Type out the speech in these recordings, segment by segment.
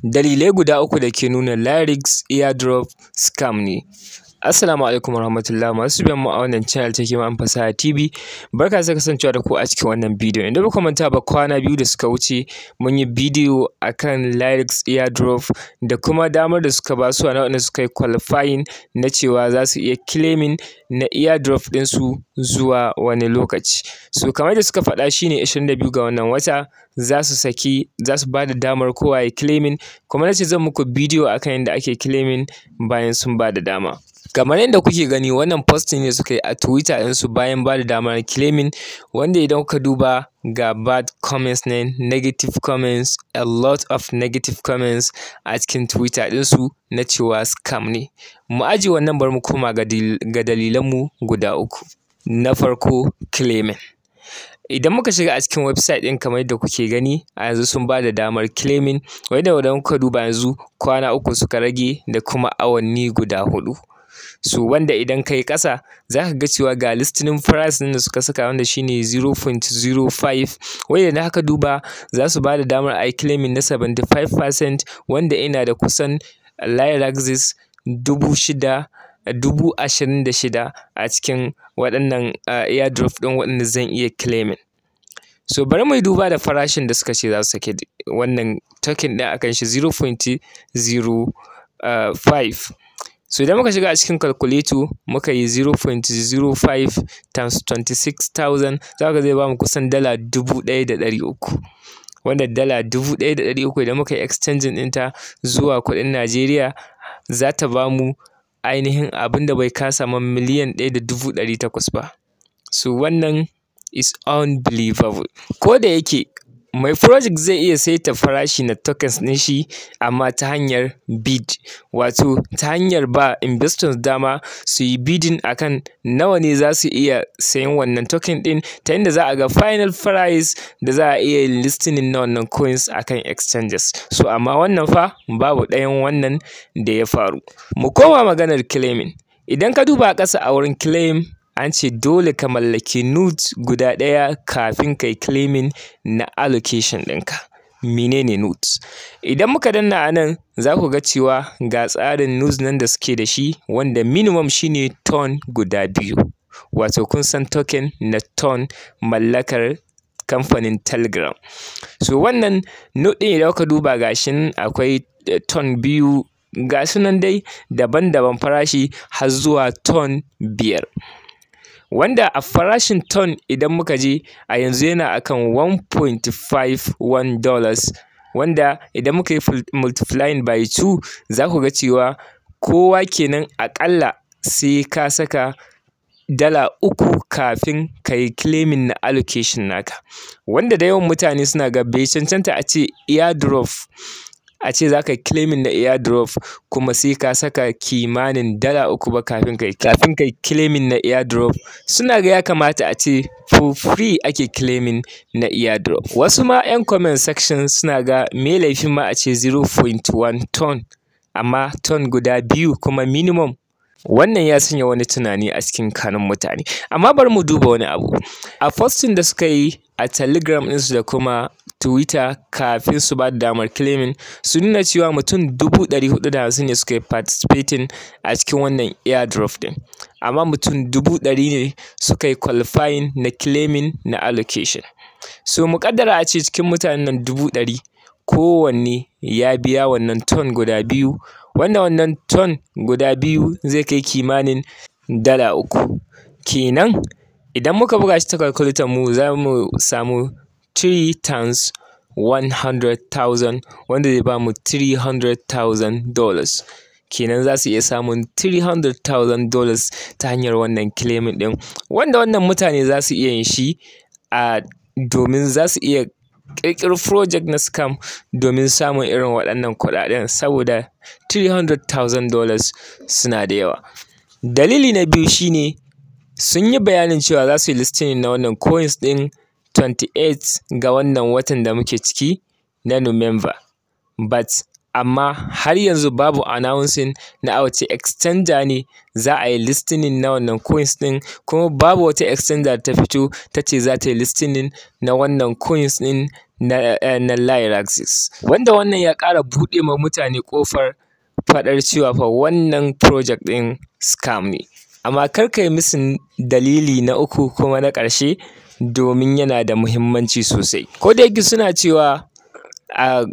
Dalilai guda uku da ke nuna LYRAXIS Airdrop Scam ne. Assalamu alaikum warahmatullahi masu biyan mu a wannan channel ta HIKIMA FASAHA TV. Barka da kasancewa da ku a cikin wannan bidiyo. Idan ba ku manta ba, kwana biyu da suka wuce mun yi bidiyo akan LYRAXIS Airdrop da kuma damar da suka ba su na waɗanda suka yi qualifying na cewa za su iya claiming na airdrop ɗinsu zuwa wani lokaci. So kamar da suka faɗa shine 22 ga wannan wata za su ba da damar kowa ya claiming, kuma na ce zan muku bidiyo akan yadda ake claiming bayan sun ba da dama. Kamar yadda kuke gani, wannan posting ne suka yi a Twitter ɗinsu bayan ba da damar claiming, wanda idan kuka duba ga bad comments ne, negative comments, a lot of negative comments a cikin Twitter ɗinsu na cewa scam ne. Mu ajiye wannan, bari mu koma ga dalilanmu guda uku. Na farko, claiming. Idan muka shiga a cikin website ɗin kamar yadda kuke gani a yanzu sun ba da damar claiming, wanda idan kuka duba yanzu kwana uku suka rage da kuma awanni guda 4. So wanda idan kai ƙasa za ka ga cewa ga listening price ɗin da suka saka, wanda shine 0.05, wanda idan haka duba za su ba da damar a yi claiming na 75%, wanda ina da kusan LYRAXIS 26,000 a cikin waɗannan airdrop ɗin waɗanda zan iya claiming. So bari mu duba da farashin da suka ce za su sake wannan token ɗin akan shi 0.05. So idan muka shiga a cikin calculator muka yi 0.05 times 26,000, za ka zai ba mu kusan dala 1,300, wanda dala 1,300 idan muka yi exchanging ɗinta zuwa kuɗin Najeriya za ta ba mu ainihin abin da bai kasa man miliyan 1.800 ba. So wannan is unbelievable. Ko da yake mai project zai iya saita farashi na tokens ɗin shi, amma ta hanyar bid, wato ta hanyar ba investors dama su yi bidding akan nawa ne za su iya sayan wannan token ɗin, ta yadda za a ga final price da za a iya listing na wannan coins akan exchanges. So amma wannan fa babu ɗayan wannan da ya faru. Mu koma maganar claiming. Idan ka duba a ƙasa a wurin claim, an ce dole ka mallaki nudes guda ɗaya kafin kai claiming na allocation ɗinka. Menene nudes? Idan muka danna a nan za ku ga cewa ga tsarin nudes nan da suke da shi, wanda minimum shine ton guda 2. Wato kun san token na ton mallakar kamfanin Telegram. So wannan nude ɗin idan ka duba gashin akwai ton 2, ga su nan dai daban-daban farashi har zuwa ton 5. Wanda a farashin ton idan muka je a yanzu yana akan $1.51, wanda idan muka yi multiplying by 2 za ku ga cewa kowa kenan aƙalla sai ka saka dala 3 kafin ka yi claiming na allocation naka, wanda da yawan mutane suna ga bai cancanta a ce airdrop, a ce za ka claiming na airdrop kuma sai ka saka kimanin dala 3 ba kafin kai claiming na airdrop. Suna ga ya kamata a ce for free ake claiming na airdrop. Wasu ma 'yan comment section suna ga me laifin ma a ce 0.1 ton, amma ton guda 2 kuma minimum. Wannan ya sanya wani tunani a cikin kanun mutane. Amma bari mu duba wani abu. A posting da suka yi a Telegram ɗinsu da kuma Twitter kafin su ba da damar claiming, su nuna cewa mutum 450 ne suka yi participating a cikin wannan airdrop ɗin, amma mutum 100,000 ne suka yi qualifying na claiming na allocation. So mu kaddara a ce cikin mutanen nan 100,000 kowanne ya biya wannan ton guda 2, wanda wannan ton guda 2 zai kai kimanin dala 3. Kenan idan muka buga shi ta calculator mu za mu samu 3 times 100,000, wanda zai ba mu $300,000. Kenan za su iya samun $300,000 ta hanyar wannan claiming ɗin, wanda wannan mutane za su iya yin shi domin za su iya ƙirƙiro project na scam domin samun irin waɗannan kuɗaɗen, saboda $300,000 suna da yawa. Dalili na biyu shine sun yi bayanin cewa za su yi listing na wannan coins ɗin 28 ga wannan watan da muke ciki na November, amma har yanzu babu announcing na a wace exchanger ne za a yi listing na wannan coins ɗin, kuma babu wata exchanger ta fito ta ce za ta yi listing na wannan coins ɗin na LYRAXIS, wanda wannan ya ƙara buɗe ma mutane ƙofar faɗar cewa fa wannan project ɗin scam ne. Amma kar ka yi missing dalili na uku kuma na ƙarshe, domin yana da muhimmanci sosai. Ko da yake suna cewa a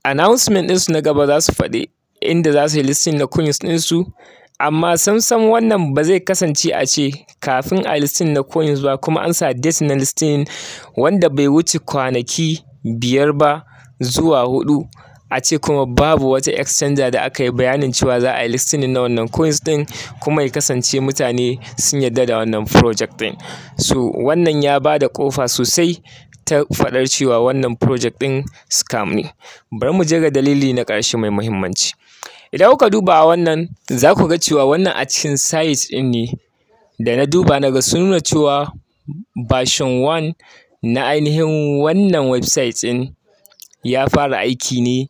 announcement ɗinsu na gaba za su faɗi inda za su yi listing na coins ɗinsu, amma sam wannan ba zai kasance a ce kafin a listing na coins ba, kuma an sa date na listing wanda bai wuce kwanaki 5 ba zuwa 4, a ce kuma babu wata exchanger da aka yi bayanin cewa za a yi listing na wannan coins ɗin, kuma ya kasance mutane sun yarda da wannan project ɗin. So wannan ya ba da ƙofa sosai ta faɗar cewa wannan project ɗin scam ne. Bari mu je ga dalili na ƙarshe mai muhimmanci. Idan kuka duba a wannan, za ku ga cewa wannan a cikin site ɗin ne da na duba na ga sun nuna cewa version 1 na ainihin wannan website ɗin ya fara aiki ne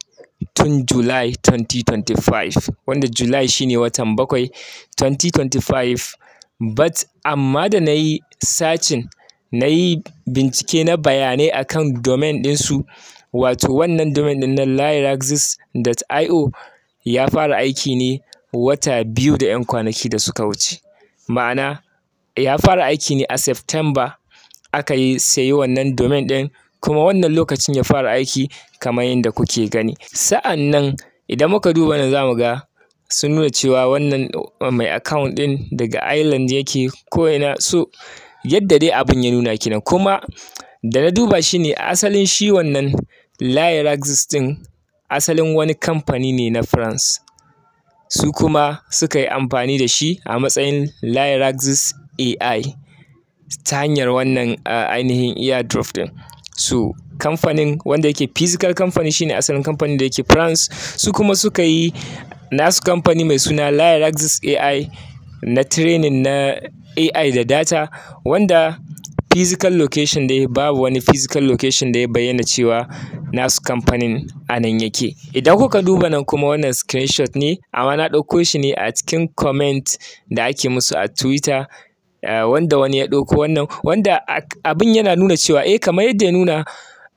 tun July 2025, wanda July shine watan 7 2025. But amma da na yi searching, na yi bincike na bayanai akan domain ɗinsu, wato wannan domain ɗin na lyraxis.io ya fara aiki ne wata 2 da 'yan kwanaki da suka wuce. Ma'ana ya fara aiki ne a September aka yi sayi wannan domain ɗin, kuma wannan lokacin ya fara aiki kamar yadda kuke gani. Sa'annan idan muka duba nan za mu ga sun nuna cewa wannan mai account ɗin daga Ireland yake ko ina, so yadda dai abin ya nuna kenan. Kuma da na duba shi ne asalin shi wannan LYRAXIS ɗin asalin wani kamfani ne na France, su kuma suka yi amfani da shi a matsayin LYRAXIS AI ta hanyar wannan ainihin airdrop ɗin. So kamfanin wanda yake physical company shine asalin kamfanin da yake France, su kuma suka yi nasu kamfani mai suna LYRAXIS AI na training na AI da data, wanda physical location dai babu wani physical location da ya bayyana cewa nasu kamfanin a nan yake. Idan kuka duba nan kuma wannan screenshot ne, amma na ɗauko shi ne a cikin comment da ake musu a Twitter, wanda wani ya ɗauko wannan, wanda abin yana nuna cewa kamar yadda ya nuna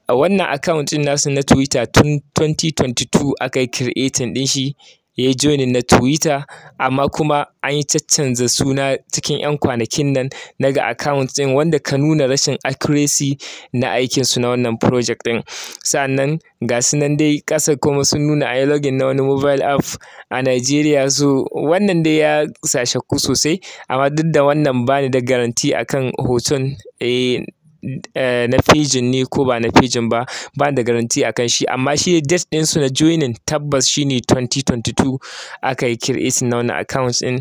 wannan account ɗin nasu na Twitter tun 2022 aka yi creating ɗin shi, ya yi joining na Twitter, amma kuma an yi caccanza suna cikin 'yan kwanakin nan na ga account ɗin, wanda ka nuna rashin accuracy na aikinsu na wannan project ɗin. Sa'annan ga su nan dai ƙasa kuma sun nuna a yi login na wani mobile app a Nigeria. So wannan dai ya sa shakku sosai, amma duk da wannan ba ni da guarantee akan hoton na pejin ne ko ba na pejin ba, ba da guarantee akan shi. Amma shi date ɗinsu na joining tabbas shine 2022 aka yi creating na wannan account ɗin,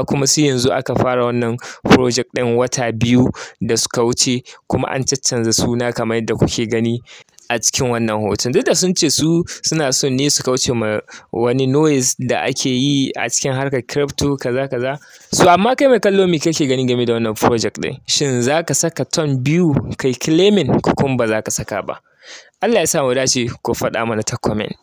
kuma sai yanzu aka fara wannan project ɗin wata 2 da suka wuce, kuma an caccanza suna kamar yadda kuke gani a cikin wannan hoton. Duk da sun ce su suna son ne su kauce ma wani noise da ake yi a cikin harkar crypto kaza. So amma kai mai kallo me kake gani game da wannan project ɗin? Shin za ka saka ton 2 kai claiming ko kuma ba za ka saka ba? Allah ya sa mu dace, ku faɗa mana ta comment.